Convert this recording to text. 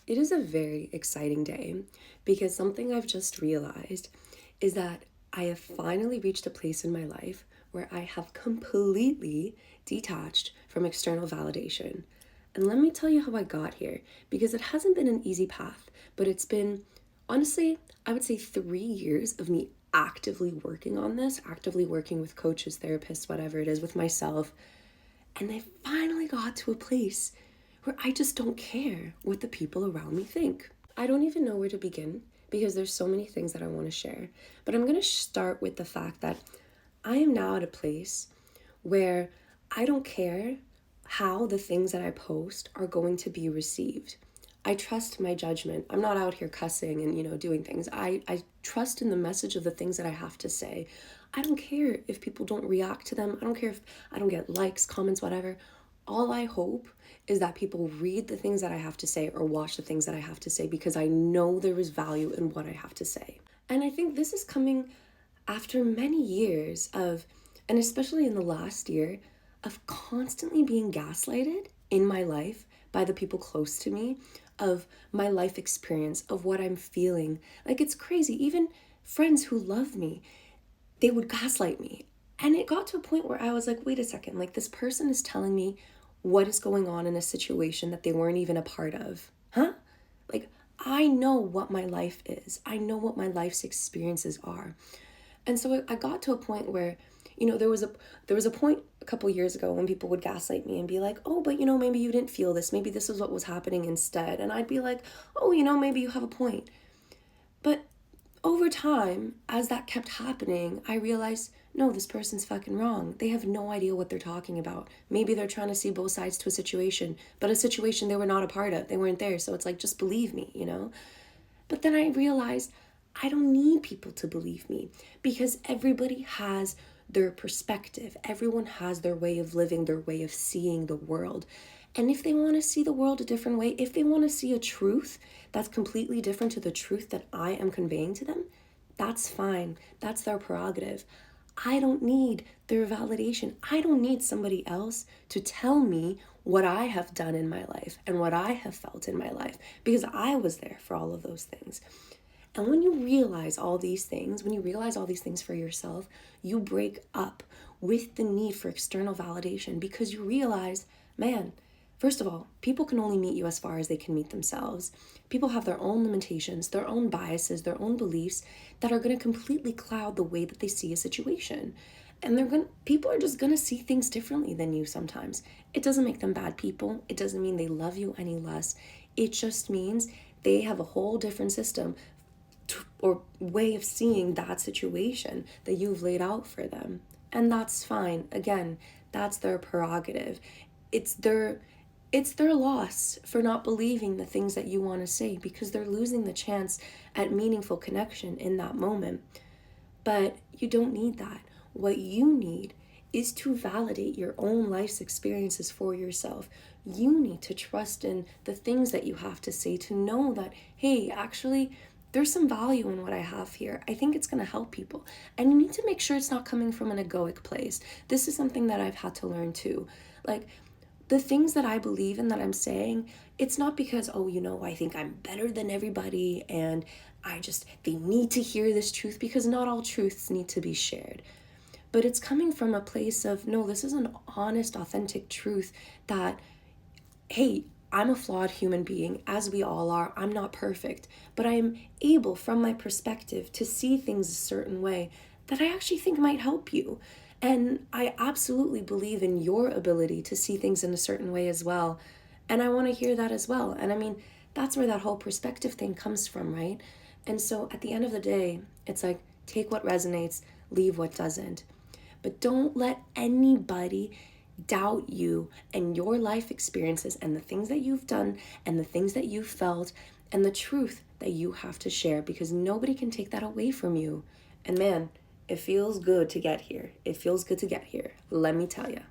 It is a very exciting day because something I've just realized is that I have finally reached a place in my life where I have completely detached from external validation. And let me tell you how I got here because it hasn't been an easy path, but it's been, honestly, I would say 3 years of me actively working on this, actively working with coaches, therapists, whatever it is, with myself. And I finally got to a place where I just don't care what the people around me think. I don't even know where to begin because there's so many things that I want to share. But I'm going to start with the fact that I am now at a place where I don't care how the things that I post are going to be received. I trust my judgment. I'm not out here cussing and, doing things. I trust in the message of the things that I have to say. I don't care if people don't react to them. I don't care if I don't get likes, comments, whatever. All I hope is that people read the things that I have to say or watch the things that I have to say because I know there is value in what I have to say. And I think this is coming after many years of, and especially in the last year, of constantly being gaslighted in my life by the people close to me, of my life experience, of what I'm feeling. Like, it's crazy. Even friends who love me, they would gaslight me. And it got to a point where I was like, wait a second, like, this person is telling me what is going on in a situation that they weren't even a part of. Huh? Like, I know what my life is. I know what my life's experiences are. And so I got to a point where, there was a point a couple years ago when people would gaslight me and be like, oh, but maybe you didn't feel this. Maybe this is what was happening instead. And I'd be like, oh, maybe you have a point. But over time, as that kept happening, I realized, no, this person's fucking wrong. They have no idea what they're talking about. Maybe they're trying to see both sides to a situation, but a situation they were not a part of. They weren't there. So it's like, just believe me. But then I realized I don't need people to believe me because everybody has their perspective. Everyone has their way of living, their way of seeing the world. And if they want to see the world a different way, if they want to see a truth that's completely different to the truth that I am conveying to them, that's fine. That's their prerogative. I don't need their validation. I don't need somebody else to tell me what I have done in my life and what I have felt in my life because I was there for all of those things. And when you realize all these things, when you realize all these things for yourself, you break up with the need for external validation because you realize, man, first of all, people can only meet you as far as they can meet themselves. People have their own limitations, their own biases, their own beliefs that are going to completely cloud the way that they see a situation. And people are just going to see things differently than you sometimes. It doesn't make them bad people. It doesn't mean they love you any less. It just means they have a whole different system or way of seeing that situation that you've laid out for them. And that's fine. Again, that's their prerogative. It's their loss for not believing the things that you want to say because they're losing the chance at meaningful connection in that moment. But you don't need that. What you need is to validate your own life's experiences for yourself. You need to trust in the things that you have to say to know that, hey, actually, there's some value in what I have here. I think it's going to help people. And you need to make sure it's not coming from an egoic place. This is something that I've had to learn too. Like, the things that I believe in that I'm saying, it's not because, I think I'm better than everybody and they need to hear this truth because not all truths need to be shared. But it's coming from a place of, no, this is an honest, authentic truth that, hey, I'm a flawed human being, as we all are. I'm not perfect, but I'm able, from my perspective, to see things a certain way that I actually think might help you. And I absolutely believe in your ability to see things in a certain way as well. And I want to hear that as well. And I mean, that's where that whole perspective thing comes from, right? And so at the end of the day, it's like, take what resonates, leave what doesn't. But don't let anybody doubt you and your life experiences and the things that you've done and the things that you've felt and the truth that you have to share because nobody can take that away from you. And man, it feels good to get here. It feels good to get here. Let me tell you.